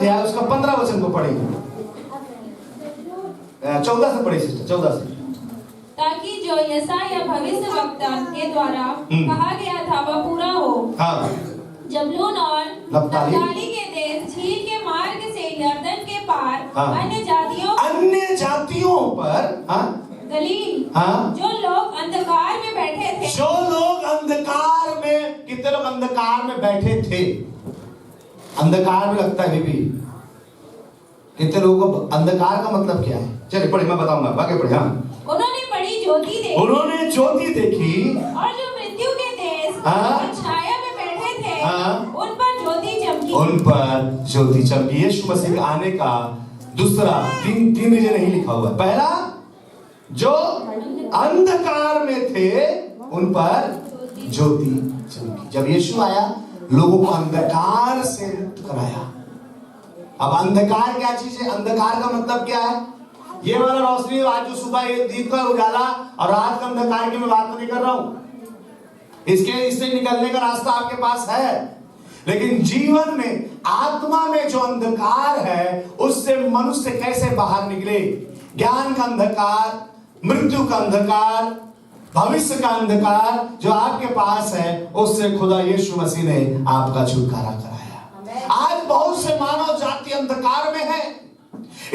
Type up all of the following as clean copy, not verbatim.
उसका 15 वचन को पढ़ेंगे। 14 से पढ़िए सिस्टर, 14 से। ताकि जो यशाया भविष्यवक्ता के द्वारा कहा गया था वह पूरा हो। हाँ। जबूलून और नप्ताली के देश झील के मार्ग से यरदन के पार अन्य जातियों पर गलील, जो लोग अंधकार में बैठे थे, जो लोग अंधकार में, कितने लोग अंधकार में बैठे थे? अंधकार में लगता है भी कितने लोगों को अंधकार का मतलब क्या है? चलिए पढ़िए, मैं बताऊंगा, आगे पढ़िए। उन्होंने बड़ी ज्योति देखी, उन्होंने ज्योति देखी, और जो मृत्यु के देश और छाया में बैठे थे, उन पर ज्योति चमकी। उन पर ज्योति चमकी। यीशु मसीह के आने का दूसरा तीन रीजन नहीं लिखा हुआ है। पहला, जो अंधकार में थे उन पर ज्योति चमकी। जब यीशु आया, लोगों को अंधकार से मुक्त कराया। अब अंधकार क्या चीज है? अंधकार का मतलब क्या है? ये वाला रोशनी आज जो सुबह ये दीप का उजाला और रात का अंधकार की मैं बात नहीं कर रहा हूं। इससे निकलने का रास्ता आपके पास है, लेकिन जीवन में, आत्मा में जो अंधकार है उससे मनुष्य कैसे बाहर निकले? ज्ञान का अंधकार, मृत्यु का अंधकार, भविष्य का अंधकार जो आपके पास है, उससे खुदा यीशु मसीह ने आपका छुटकारा कराया। आज बहुत से मानव जाति अंधकार में है,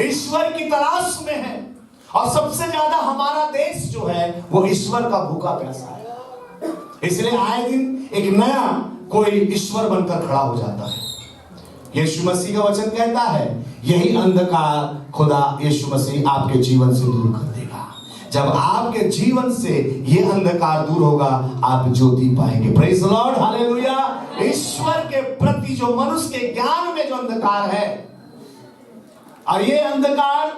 ईश्वर की तलाश में है, और सबसे ज्यादा हमारा देश जो है वो ईश्वर का भूखा प्यासा है। इसलिए आए दिन एक नया कोई ईश्वर बनकर खड़ा हो जाता है। यीशु मसीह का वचन कहता है, यही अंधकार खुदा यीशु मसीह आपके जीवन से दूर कर देगा। जब आपके जीवन से ये अंधकार दूर होगा, आप ज्योति पाएंगे। Praise the Lord, hallelujah. ईश्वर के प्रति जो मनुष्य के ज्ञान में जो अंधकार है, और ये अंधकार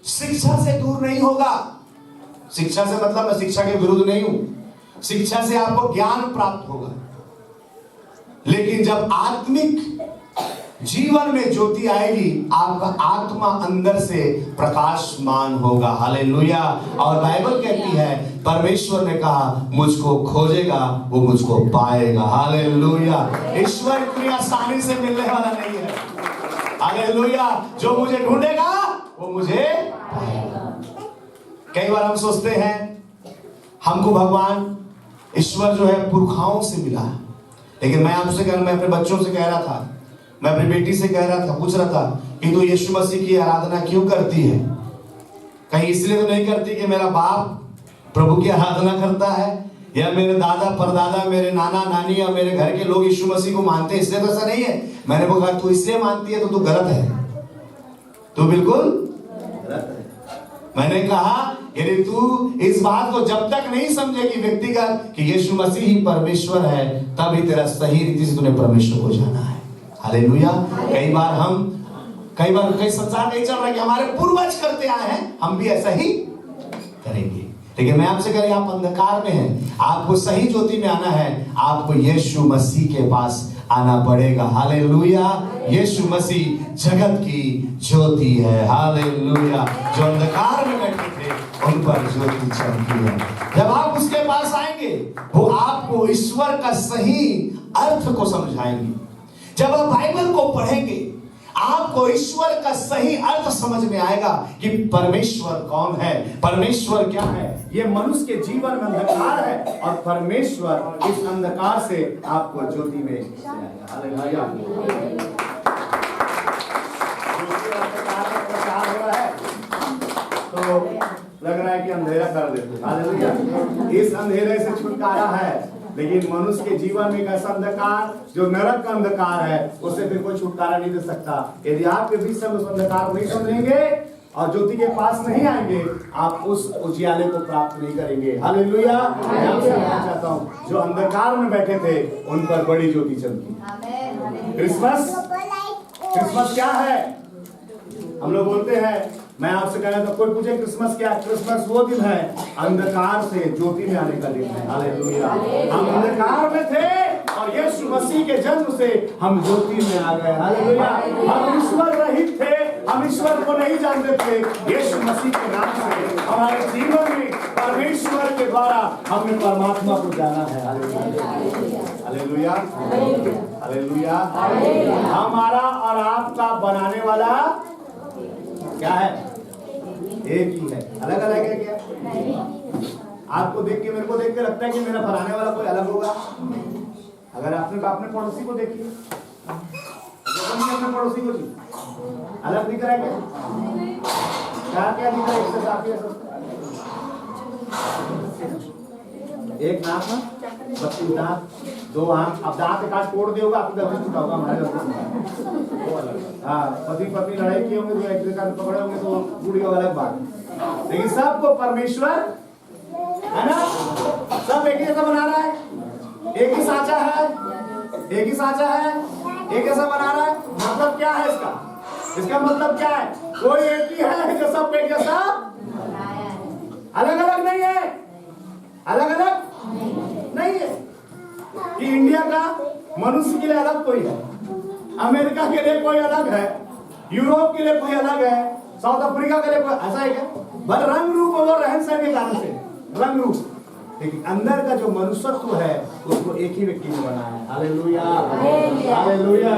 शिक्षा से दूर नहीं होगा। शिक्षा से मतलब मैं शिक्षा के विरुद्ध नहीं हूं, शिक्षा से आपको ज्ञान प्राप्त होगा, लेकिन जब आत्मिक जीवन में ज्योति आएगी, आपका आत्मा अंदर से प्रकाशमान होगा। हालेलुया। और बाइबल कहती है, परमेश्वर ने कहा मुझको खोजेगा वो मुझको पाएगा। हालेलुया। ईश्वर इतनी आसानी से मिलने वाला नहीं है। हालेलुया। जो मुझे ढूंढेगा वो मुझे पाएगा। कई बार हम सोचते हैं हमको भगवान ईश्वर जो है पुरखाओं से मिला, लेकिन मैं आपसे कह रहा हूं, मैं अपने बच्चों से कह रहा था, मैं अपनी बेटी से कह रहा था, पूछ रहा था कि तू यीशु मसीह की आराधना क्यों करती है? कहीं इसलिए तो नहीं करती कि मेरा बाप प्रभु की आराधना करता है, या मेरे दादा परदादा, मेरे नाना नानी या मेरे घर के लोग यीशु मसीह को मानते हैं, इसलिए तो ऐसा नहीं है। मैंने वो कहा तू इसलिए मानती है तो तू गलत है, तू बिल्कुल गलत है। मैंने कहा यदि तू इस बात को जब तक नहीं समझेगी व्यक्तिगत कि यीशु मसीह ही परमेश्वर है, तभी तेरा सही रीति से तूने परमेश्वर को जाना है। हालेलुया। कई बार कई संसार नहीं चल रहा कि हमारे पूर्वज करते आए हैं, हम भी ऐसा ही करेंगे। लेकिन मैं आपसे कह रही, आप अंधकार में हैं, आपको सही ज्योति में आना है, आपको यीशु मसीह के पास आना पड़ेगा। हालेलुया। यीशु मसीह जगत की ज्योति है। हालेलुया। जो अंधकार में बैठे थे उन पर ज्योति चमकी है। जब आप उसके पास आएंगे, वो आपको ईश्वर का सही अर्थ को समझाएंगे। जब आप बाइबल को पढ़ेंगे, आपको ईश्वर का सही अर्थ समझ में आएगा कि परमेश्वर कौन है, परमेश्वर क्या है। ये मनुष्य के जीवन में अंधकार है, और परमेश्वर इस अंधकार से आपको ज्योति में लाएगा। हालेलुया। प्रचार हो रहा है तो लग रहा है कि अंधेरा कर देते। हालेलुया। इस अंधेरे से छुटकारा है, लेकिन मनुष्य के जीवन में एक ऐसा अंधकार जो नरक का अंधकार है, उससे फिर कोई छुटकारा नहीं दे सकता। यदि आपके बीच में उस अंधकार को नहीं समझेंगे और ज्योति के पास नहीं आएंगे, आप उस उजियाले को प्राप्त नहीं करेंगे। हालेलुया। मैं आपसे कहना चाहता हूँ, जो अंधकार में बैठे थे उन पर बड़ी ज्योति चमकी। क्रिसमस क्या है? हम लोग बोलते हैं, मैं आपसे कह रहा था, कोई पूछे क्रिसमस क्या? क्रिसमस वो दिन है अंधकार से ज्योति में आने का दिन है। हालेलुया। हम अंधकार में थे और यीशु मसीह के जन्म से हम ज्योति में आ गए। हालेलुया। हम ईश्वर रहित थे, हम ईश्वर को नहीं जानते थे। यीशु मसीह के नाम से हमारे जीवन में परमेश्वर के द्वारा हमने परमात्मा को जाना है। हालेलुया। Hallelujah, hallelujah. हमारा और आपका बनाने वाला क्या है? एक ही है। अलग अलग है क्या? आपको देख के, मेरे को देख के लगता है कि मेरा बनाने वाला कोई अलग होगा? अगर आपने अपने पड़ोसी को देखिए, अपने पड़ोसी को अलग दिख रहा है क्या? क्या दिख रहा है? इससे काफी एक नाक, 32 दांत, 2 आंख। अब दांत एक आध तोड़ दिया होगा, आपको गलती टूटा होगा, हमारे गलती। हाँ, पति पत्नी लड़ाई किए होंगे तो एक दूसरे का पकड़े होंगे तो बूढ़ी अलग बात, लेकिन सबको परमेश्वर है ना, सब एक ही जैसा बना रहा है, एक ही साचा है, एक ही साचा है, एक जैसा बना रहा है। मतलब क्या है इसका? इसका मतलब क्या है? कोई एक ही है जो सब एक जैसा, अलग अलग नहीं है, अलग अलग नहीं है। कि इंडिया का मनुष्य के लिए अलग कोई है, अमेरिका के लिए कोई अलग है, यूरोप के लिए कोई अलग है, साउथ अफ्रीका के लिए कोई, ऐसा है क्या? बस रंग रूप और रहन सहन के कारण से रंग रूप, लेकिन अंदर का जो मनुष्यत्व है उसको एक ही व्यक्ति ने बनाया है। Hallelujah, hallelujah.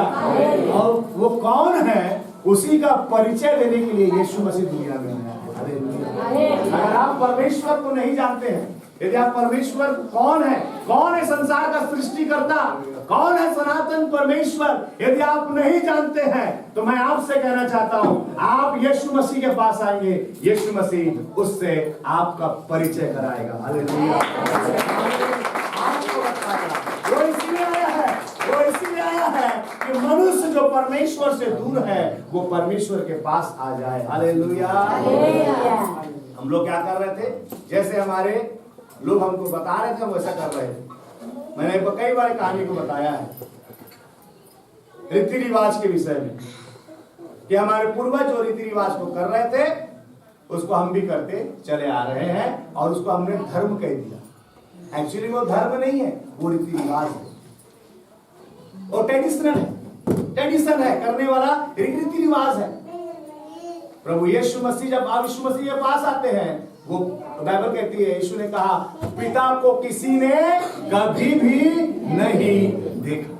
और वो कौन है, उसी का परिचय देने के लिए यीशु मसीह दुनिया में आया है। हालेलुया। अगर आप परमेश्वर को नहीं जानते हैं, यदि आप परमेश्वर कौन है संसार का सृष्टिकर्ता, कौन है सनातन परमेश्वर, यदि आप नहीं जानते हैं तो मैं आपसे कहना चाहता हूं, आप यीशु मसीह के पास आएंगे, यीशु मसीह उससे आपका परिचय कराएगा। हालेलुया। आपको बताएगा, वो इसीलिए आया है कि मनुष्य जो परमेश्वर से दूर है वो परमेश्वर के पास आ जाए। हालेलुया। हम लोग क्या कर रहे थे? जैसे हमारे लोग हमको बता रहे थे, हम वैसा कर रहे थे। मैंने कई बार कहानी को बताया है रीति रिवाज के विषय में, कि हमारे पूर्वज जो रीति रिवाज को कर रहे थे उसको हम भी करते चले आ रहे हैं, और उसको हमने धर्म कह दिया। एक्चुअली वो धर्म नहीं है, वो रीति रिवाज है, और ट्रेडिशन है, करने वाला रीति रिवाज है। प्रभु यीशु मसीह जब आप यीशु मसीह के पास आते हैं, वो बाइबल कहती है, यीशु ने कहा पिता को किसी ने कभी भी नहीं देखा,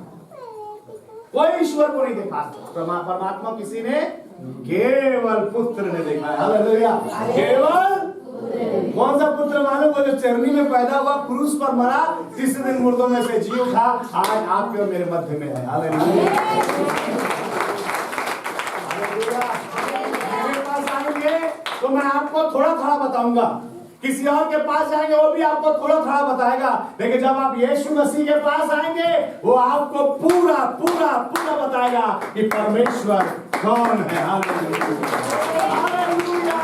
कोई ईश्वर को नहीं देखा, परमात्मा किसी ने केवल पुत्र ने देखा है। हालेलुया। केवल कौन सा पुत्र मालूम? वो जो चरनी में पैदा हुआ, क्रूस पर मरा, तीसरे दिन मुर्दों में से जी उठा, आज आपके और मेरे मध्य में है। हालेलुया। मेरे पास आएंगे तो मैं आपको थोड़ा थोड़ा बताऊंगा, किसी और के पास जाएंगे वो भी आपको थोड़ा थोड़ा बताएगा, लेकिन जब आप यीशु मसीह के पास आएंगे वो आपको पूरा पूरा पूरा बताएगा कि परमेश्वर कौन है। Hallelujah,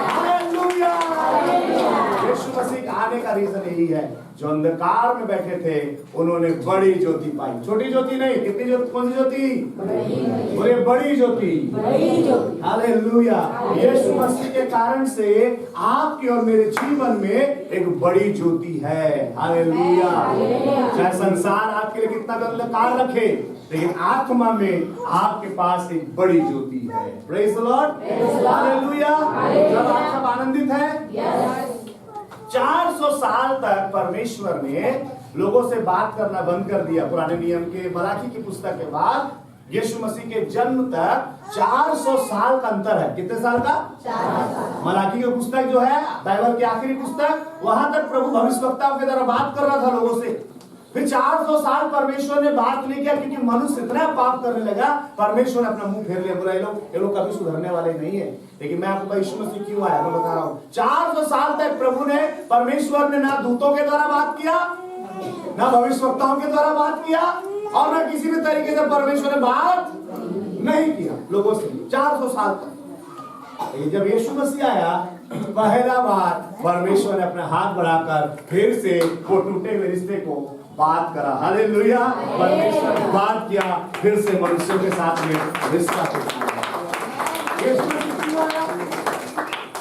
hallelujah, hallelujah. यीशु मसीह आने का रीजन यही है, जो अंधकार में बैठे थे उन्होंने बड़ी ज्योति पाई। छोटी ज्योति नहीं, कितनी ज्योति? कौन सी ज्योति? बोले बड़ी ज्योति। हालेलुया। यीशु मसीह के कारण से आपके और मेरे जीवन में एक बड़ी ज्योति है। हालेलुया। चाहे संसार आपके लिए कितना अंधकार रखे, लेकिन आत्मा में आपके पास एक बड़ी ज्योति है। Praise the Lord. हालेलुया। जब आप सब आनंदित हैं। 400 साल तक परमेश्वर ने लोगों से बात करना बंद कर दिया। पुराने नियम के मलाकी की पुस्तक के बाद यीशु मसीह के जन्म तक 400 साल का अंतर है। कितने साल का? 400। मलाकी की पुस्तक जो है बाइबल की आखिरी पुस्तक, वहां तक प्रभु भविष्यवक्ताओं की तरह बात कर रहा था लोगों से। फिर 400 साल परमेश्वर ने बात नहीं किया, क्योंकि मनुष्य इतना पाप करने लगा, परमेश्वर ने अपना मुंह फेर लिया, बोला ये लोग कभी सुधरने वाले नहीं है। लेकिन मैं आपको यीशु मसीह क्यों आया मैं बता रहा हूँ। 400 साल तक प्रभु ने, परमेश्वर ने ना दूतों के द्वारा बात किया, ना भविष्यवक्ताओं के द्वारा बात किया, और ना किसी भी तरीके से परमेश्वर ने बात नहीं किया लोगों से 400 साल तक। जब यीशु मसीह आया, पहला बार परमेश्वर ने अपना हाथ बढ़ाकर फिर से वो टूटे हुए रिश्ते को बात करा। हालेलुया। परमेश्वर ने बात किया, फिर से मनुष्यों के साथ में रिश्ता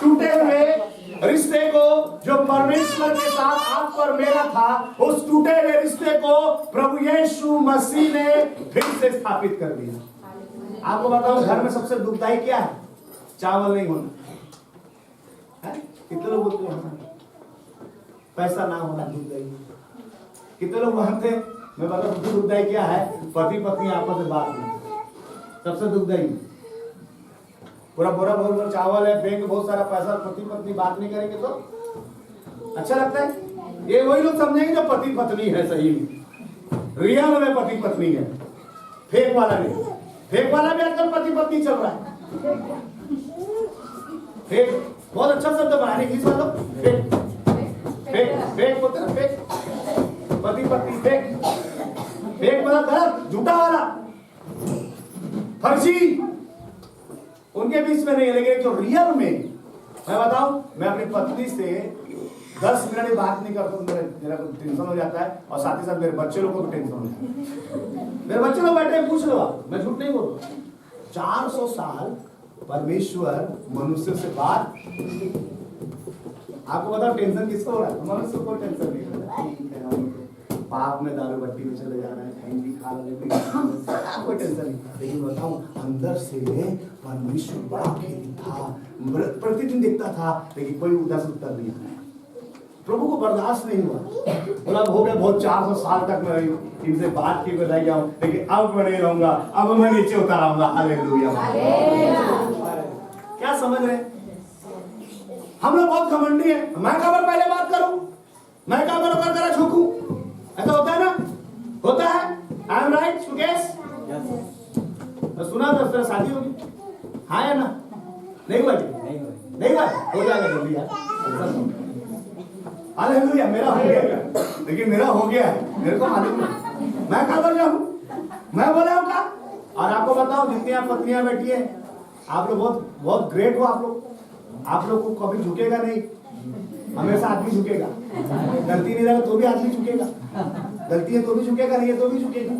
टूटे हुए रिश्ते को, जो परमेश्वर के साथ आप पर मेरा था, उस टूटे हुए रिश्ते को प्रभु यीशु मसीह ने फिर से स्थापित कर दिया। आपको बताऊं, घर में सबसे दुखदाई क्या है? चावल नहीं होना है। कितने लोग बोलते हैं पैसा ना होना दुखदाई? कितने लोग मानते हैं मैं बता सबसे दुखदायी क्या है? पति पत्नी आपस में बात नहीं, सबसे दुखदायी। पूरा बोरा भर चावल है, बैंक में बहुत सारा पैसा, पति पत्नी बात नहीं करेंगे तो अच्छा लगता है? ये वही लोग समझेंगे जो पति पत्नी है सही में, रियल में पति पत्नी है, फेक वाला नहीं। फेक वाला भी आजकल पति पत्नी चल रहा है। फेक बहुत अच्छा शब्द बना है इंग्लिश वालों। फेक फेक फेक होता है, फेक पति पत्नी फेक। फेक मतलब गलत, झूठा वाला, फर्जी, उनके बीच में नहीं है। लेकिन जो रियल में, मैं बताऊं, मैं अपनी पत्नी से 10 मिनट ही बात नहीं करता हूं, मेरा टेंशन हो जाता है, और साथ ही साथ मेरे बच्चे लोग को भी टेंशन हो जाता है। मेरे बच्चे लोग बैठे पूछ लो आप, मैं झूठ नहीं बोल रहा। 400 साल परमेश्वर मनुष्य से बात, आपको बताओ टेंशन किसको हो रहा है? मनुष्य को टेंशन नहीं हो रहा है, पाप में दारू भट्टी में चले जा रहे हैं, कहीं भी खा रहे हैं, कोई टेंशन नहीं। लेकिन बताऊं, अंदर से परमेश्वर बड़ा खेली था, प्रतिदिन देखता था, लेकिन कोई उदास उत्तर नहीं आया। प्रभु को बर्दाश्त नहीं हुआ, बोला हो गया बहुत, 400 साल तक मैं इनसे बात की रह गया हूं, लेकिन अब मैं नहीं रहूंगा, अब मैं नीचे उतर आऊंगा। हालेलुया। क्या समझ रहे? हम लोग बहुत घमंडी है, मैं कबर पहले बात करूं, मैं कबर ऊपर करा झुकूं, ऐसा होता है ना? होता है। I am right Sukesh? सुना था उसने शादी होगी, हाँ या ना? नहीं हुआ? नहीं हुआ? हो जाएगा जल्दी यार। हालेलुया, मेरा हो गया, लेकिन मेरा हो गया है, मेरे को मालूम है मैं कहाँ पर जाऊँ, मैं बोला हूँ का। और आपको बताओ, जितनी आप पत्नियां बैठी है, आप लोग बहुत बहुत ग्रेट हो। आप लोग को कभी झुकेगा नहीं, हमेशा आदमी झुकेगा। गलती नहीं रहेगा तो भी आदमी झुकेगा, गलती है तो भी झुकेगा, नहीं है तो भी झुकेगा।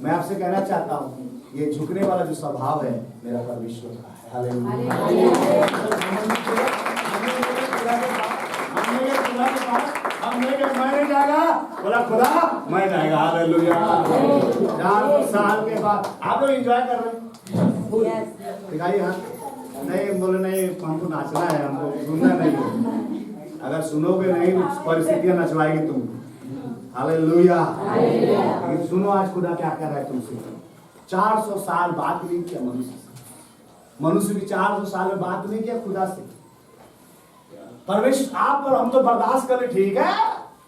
मैं आपसे कहना चाहता हूँ, ये झुकने वाला जो स्वभाव है मेरा परमेश्वर का है। हालेलुया। मैं नहीं जाएगा, बोला खुदा मैं जाएगा। हालेलुया। 4 साल के बाद आप लोग एंजॉय कर रहे हैं, दिखाइए हाथ। नहीं बोले नहीं, हमको नाचना है, हमको सुनना नहीं। अगर सुनोगे नहीं परिस्थितियां नचवाएगी तुम। हालेलुया। लेकिन सुनो आज खुदा क्या कर रहा है तुमसे। 400 साल बात नहीं किया मनुष्य से, मनुष्य भी 400 साल में बात नहीं किया खुदा से। परमेश्वर आप और हम तो बर्दाश्त कर ले, ठीक है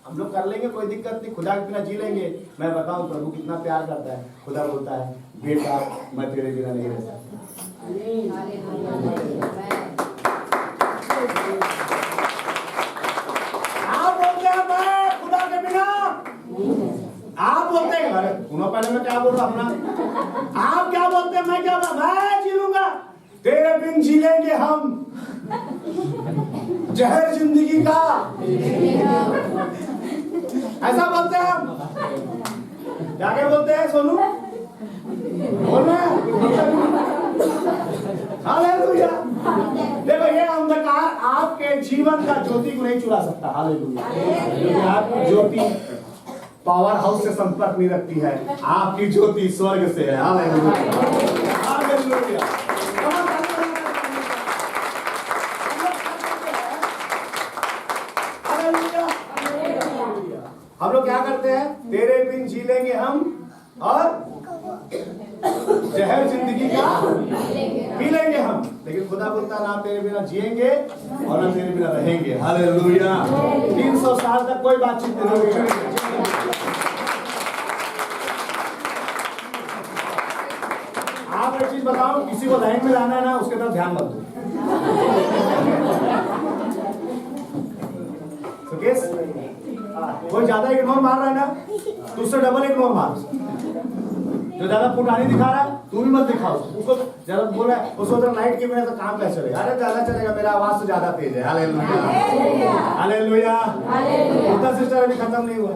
हम लोग कर लेंगे, कोई दिक्कत नहीं, खुदा के बिना जी लेंगे। मैं बताऊं प्रभु कितना प्यार करता है। खुदा बोलता है बेटा मैं तेरे बिना नहीं रह सकता। आप बोलते हैं मैं खुदा के बिना, आप बोलते हैं, अरे सुनो पहले मैं क्या बोल रहा हूं। आप क्या बोलते हैं, मैं क्या बोल, मैं जी लूंगा, तेरे बिन जी लेंगे हम, जहर जिंदगी का, ऐसा बोलते हैं हम। क्या क्या बोलते हैं सोनू, बोल रहे हैं। हालेलुया। देखो ये अंधकार आपके जीवन का ज्योति को नहीं चुरा सकता। हालेलुया। आपकी ज्योति पावर हाउस से संपर्क नहीं रखती है, आपकी ज्योति स्वर्ग से है। हालेलुया। हालेलुया। हम लोग क्या करते हैं, तेरे बिन जी लेंगे हम और जहर जिंदगी का पी लेंगे हम। लेकिन खुदा बोलता ना तेरे बिना जिएंगे और ना तेरे बिना रहेंगे। हालेलुया। 300 साल तक कोई बातचीत नहीं होगी। आप एक चीज बताओ, किसी को लाइन में लाना है ना, उसके तरफ ध्यान मत दो। कोई ज्यादा इग्नोर मार रहा है ना, तो उससे डबल इग्नोर मार। जो ज्यादा पुरानी दिखा रहा है तू भी मत दिखाओ उसको। ज्यादा बोल रहा है उसको, तो लाइट के बिना तो काम कैसे चलेगा। अरे ज्यादा चलेगा, मेरा आवाज तो ज्यादा तेज है। हालेलुया। हालेलुया। उनका सिस्टर अभी खत्म नहीं हुआ।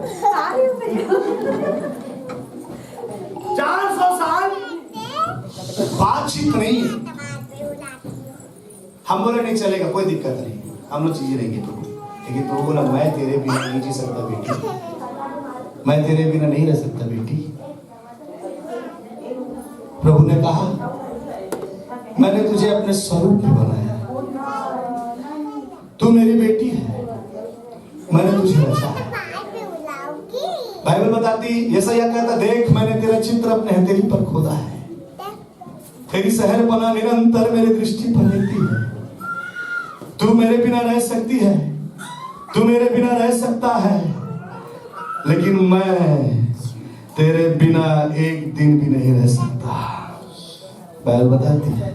400 साल बातचीत नहीं है। हम बोले नहीं चलेगा, कोई दिक्कत नहीं, हम लोग जी लेंगे। लेकिन प्रभु बोला मैं तेरे बिना नहीं जी सकता बेटी, मैं तेरे बिना नहीं रह सकता बेटी। प्रभु ने कहा मैंने तुझे अपने स्वरूप में बनाया, तू मेरी बेटी है, मैंने तुझे रचा है। बाइबल बताती अपने हथेली पर खोदा है। तेरी सहरपना निरंतर मेरी दृष्टि पर रहती है। तू मेरे बिना रह सकती है, तू मेरे बिना रह सकता है, लेकिन मैं तेरे बिना एक दिन भी नहीं रह सकता। बाइबल बताती है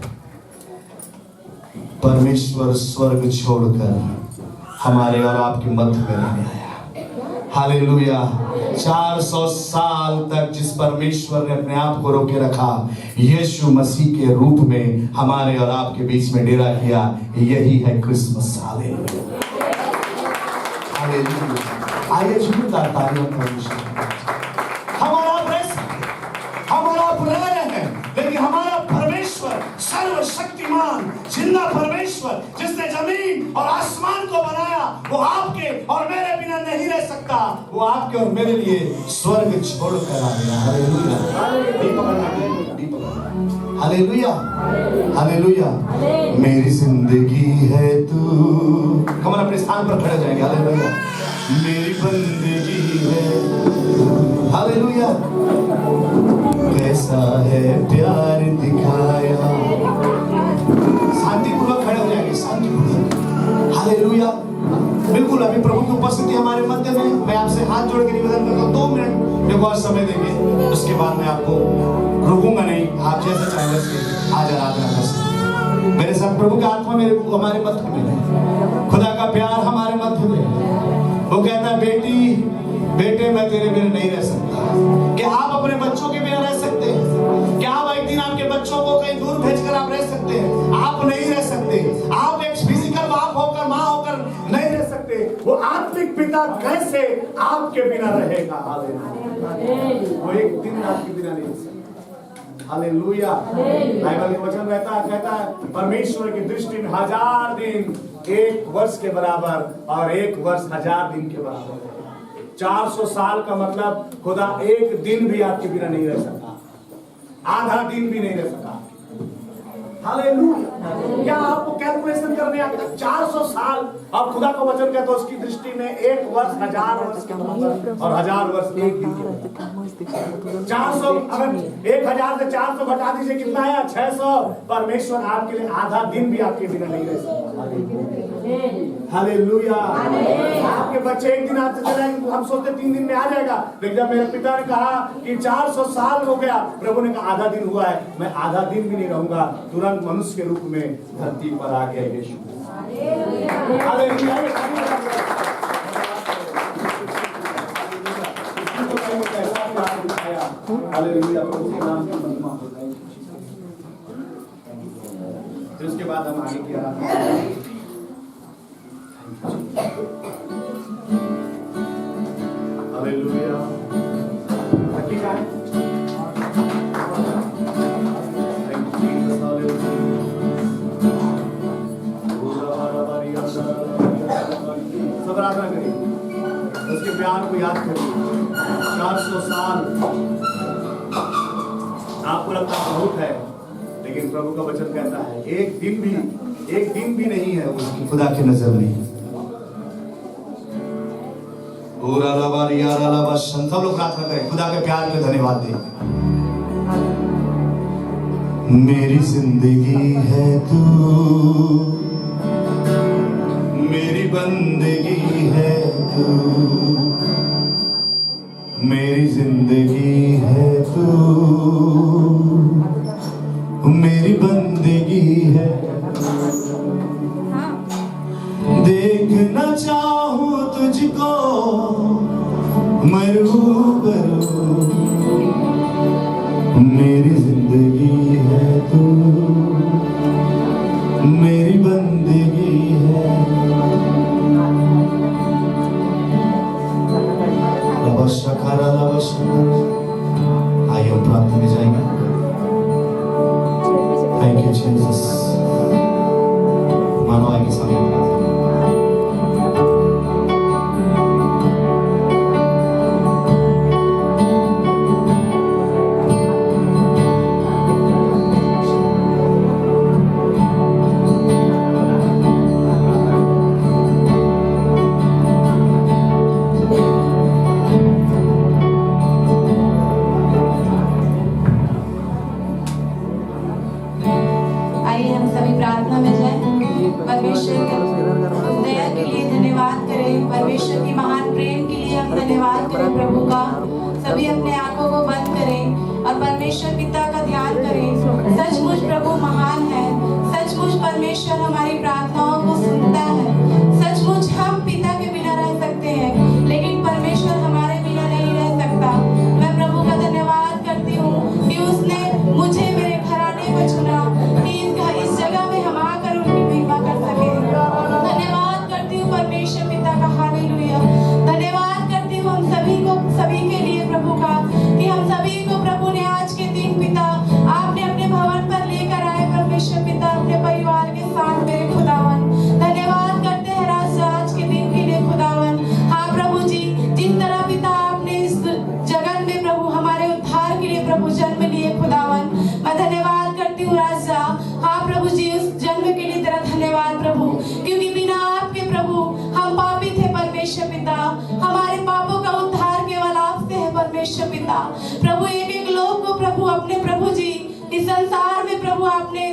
परमेश्वर स्वर्ग छोड़कर हमारे और आपके मध्य में रहने आया। हालेलुया। 400 साल तक जिस परमेश्वर ने अपने आप को रोके रखा, यीशु मसीह के रूप में हमारे और आपके बीच में डेरा किया, यही है क्रिसमस। Hallelujah, hallelujah. आइए झूमदार तालियों का हमारा आप रह रहे हैं, लेकिन हमारा परमेश्वर सर्वशक्तिमान जिंदा परमेश्वर जिसने जमीन और आसमान को बनाया, वो आपके और मेरे बिना नहीं रह सकता। वो आपके और मेरे लिए स्वर्ग छोड़कर आ गया। Hallelujah, hallelujah. मेरी जिंदगी है तू। हम अपने स्थान पर खड़े जाएंगे। हालेलुया। मेरी बंदगी है। हालेलुया। कैसा है प्यार दिखाया। शांतिपूर्वक खड़े हो जाएंगे, शांतिपूर्वक। हालेलुया। बिल्कुल, अभी प्रभु की उपस्थिति हमारे मध्य में। मैं आपसे हाथ जोड़ के निवेदन करता हूँ, 2 मिनट मेरे को और समय देंगे, उसके बाद मैं आपको रोकूंगा नहीं। आप जैसे चाहे वैसे आज आराधना कर सकते। मेरे साथ प्रभु की आत्मा मेरे हमारे मध्य में है, खुदा का प्यार हमारे मध्य में है। वो कहता है, बेटी बेटे मैं तेरे बिना नहीं रह सकता। क्या आप अपने बच्चों के बिना रह सकते हैं? क्या आप एक दिन आपके बच्चों को कहीं दूर भेजकर आप रह सकते हैं? आप नहीं रह सकते। आप एक फिजिकल बाप होकर, माँ होकर नहीं रह सकते। वो आत्मिक पिता कैसे आपके बिना रहेगा? वो एक दिन आपके बिना नहीं रह सकता। हालेलुया। बाइबल के वचन कहता है परमेश्वर की दृष्टि में 1000 दिन 1 वर्ष के बराबर और 1 वर्ष 1000 दिन के बराबर है। 400 साल का मतलब खुदा एक दिन भी आपके बिना नहीं रह सकता, आधा दिन भी नहीं रह सकता। हालेलुया। क्या आपको कैलकुलेशन करने आता है? 400 साल। अब खुदा का वचन कहता है उसकी दृष्टि में 1 वर्ष 1000 वर्ष के बराबर और 1000 वर्ष एक दिन के बराबर। 400 अगर 1000 से 400 घटा दीजिए कितना आया? 600। परमेश्वर आपके लिए आधा दिन भी आपके बिना नहीं रह सकता। हालेलुया। आपके बच्चे एक दिन आपसे चले जाएंगे, हम सोचते 3 दिन में आ जाएगा, लेकिन जब मेरे पिता ने कहा कि 400 साल हो गया, प्रभु ने कहा आधा दिन हुआ है, मैं आधा दिन भी नहीं रहूंगा, तुरंत मनुष्य के रूप में धरती पर आ गया यीशु। हालेलुया। हालेलुया। प्रभु के नाम की महिमा हो। उसके बाद हम आगे की आराधना करेंगे। हालेलुया। ठीक है। सब आराधना करिए, उसके प्यार को याद करिए। 400 साल आपको लगता है बहुत है, लेकिन प्रभु का वचन कहता है एक दिन भी नहीं है उसकी खुदा की नजर में। सब लोग प्रार्थना करें, खुदा के प्यार के धन्यवाद दें। मेरी जिंदगी है तू, मेरी बंदगी है तू, मेरी जिंदगी है तू, मेरी बंदगी है। देखना चाहूं तुझको मैं रूबरू, मेरी जिंदगी है तू, मेरी बंदगी है। आइए हम प्रार्थना में जाएंगे। Thank you Jesus. मानो आए के सामने प्रार्थना। प्रार्थना में जाए। परमेश्वर की दया के लिए धन्यवाद करें, परमेश्वर की महान प्रेम के लिए हम धन्यवाद करें प्रभु का। सभी अपने आंखों को बंद करें और परमेश्वर पिता का ध्यान करें। सचमुच प्रभु महान है, सचमुच परमेश्वर हमारी प्रार्थनाओं को सुनता है। सचमुच हम पिता के बिना रह सकते हैं, लेकिन परमेश्वर हमारे बिना नहीं रह सकता। मैं प्रभु का धन्यवाद करती हूँ कि उसने मुझे मेरे घराने को चुना, कि इस जगह में हम आकर उनकी महिमा कर सके। धन्यवाद करती हूँ परमेश्वर पिता का, हालेलुया। धन्यवाद करती हूँ हम सभी के लिए प्रभु का, कि हम सभी को प्रभु ने आज के दिन पिता आपने अपने भवन पर लेकर आए। परमेश्वर पिता अपने परिवार के साथ मेरे खुदावन धन्यवाद करते हैं राजा आज के दिन के लिए खुदावन। हाँ प्रभु जी, जिस तरह पिता आपने इस जगत में प्रभु हमारे उद्धार के लिए प्रभु जन्म लिए खुदावन, मैं धन्यवाद करती हूँ राजा। हाँ प्रभु जी, उस जन्म के लिए तेरा धन्यवाद प्रभु, क्योंकि बिना आपके प्रभु हम पापी थे परमेश्वर पिता। हमारे पापों का उद्धार केवल आपसे है परमेश्वर पिता। प्रभु एक एक लोग को प्रभु अपने प्रभु जी इस संसार में प्रभु आपने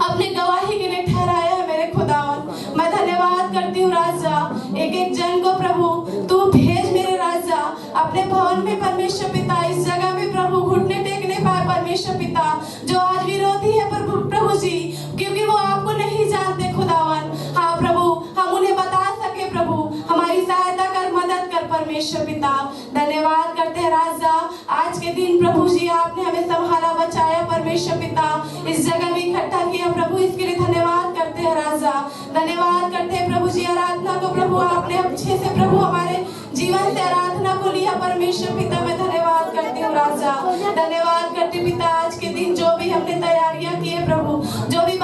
अपने गवाही के लिए ठहराया है मेरे खुदावन। मैं धन्यवाद करती हूँ राजा, एक एक जन को प्रभु तू भेज मेरे राजा अपने भवन में परमेश्वर पिता, इस जगह में प्रभु घुटने टेकने पाए परमेश्वर पिता, जो आज विरोधी है प्रभु जी, क्योंकि वो आपको नहीं जानते खुदावन। हाँ प्रभु, हम उन्हें बता सके प्रभु, हमारी सहायता कर, मदद कर परमेश्वर पिता। धन्यवाद करते हैं राजा आज के दिन प्रभु जी, आपने हमें संभाला, बचाया परमेश्वर पिता, इस जगह में इकट्ठा किया प्रभु, इसके लिए धन्यवाद करते हैं राजा। धन्यवाद करते हैं प्रभु जी, आराधना को प्रभु आपने अच्छे से प्रभु हमारे जीवन से आराधना को लिया परमेश्वर पिता। मैं धन्यवाद करती हूँ राजा, धन्यवाद करती पिता आज के दिन जो भी हमने तैयारियां की है प्रभु, जो भी